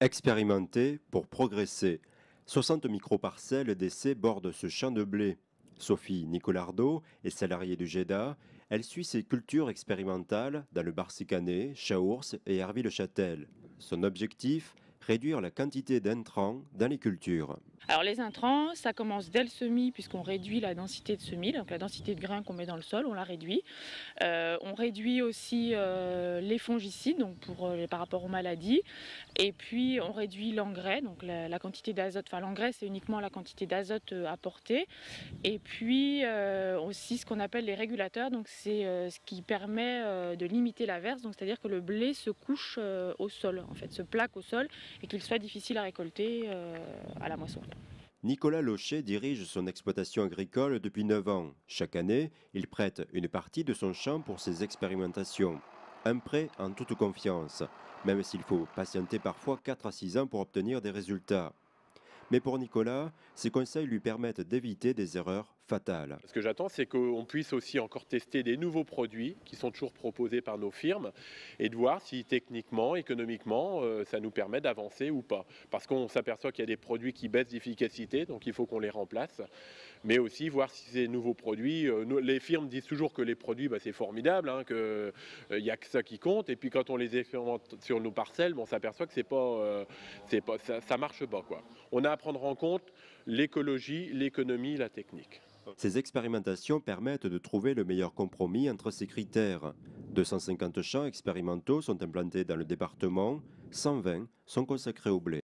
Expérimenter pour progresser. 60 microparcelles d'essai bordent ce champ de blé. Sophie Nicolardo est salariée du GEDA. Elle suit ses cultures expérimentales dans le Barsicanais, Chaours et Herville-Châtel. Son objectif, réduire la quantité d'intrants dans les cultures. Alors les intrants, ça commence dès le semis puisqu'on réduit la densité de semis, donc la densité de grains qu'on met dans le sol, on la réduit. On réduit aussi les fongicides donc par rapport aux maladies. Et puis on réduit l'engrais, donc la quantité d'azote. Enfin l'engrais c'est uniquement la quantité d'azote apportée. Et puis aussi ce qu'on appelle les régulateurs, donc c'est ce qui permet de limiter l'averse, donc c'est-à-dire que le blé se couche au sol, en fait, se plaque au sol et qu'il soit difficile à récolter à la moisson. Nicolas Locher dirige son exploitation agricole depuis 9 ans. Chaque année, il prête une partie de son champ pour ses expérimentations. Un prêt en toute confiance, même s'il faut patienter parfois 4 à 6 ans pour obtenir des résultats. Mais pour Nicolas, ces conseils lui permettent d'éviter des erreurs fatales. Ce que j'attends, c'est qu'on puisse aussi encore tester des nouveaux produits qui sont toujours proposés par nos firmes et de voir si techniquement, économiquement, ça nous permet d'avancer ou pas. Parce qu'on s'aperçoit qu'il y a des produits qui baissent d'efficacité, donc il faut qu'on les remplace. Mais aussi voir si ces nouveaux produits, les firmes disent toujours que les produits, c'est formidable, hein, qu'il n'y a que ça qui compte. Et puis quand on les expérimente sur nos parcelles, on s'aperçoit que ça marche pas, quoi. On a à prendre en compte l'écologie, l'économie, la technique. Ces expérimentations permettent de trouver le meilleur compromis entre ces critères. 250 champs expérimentaux sont implantés dans le département, 120 sont consacrés au blé.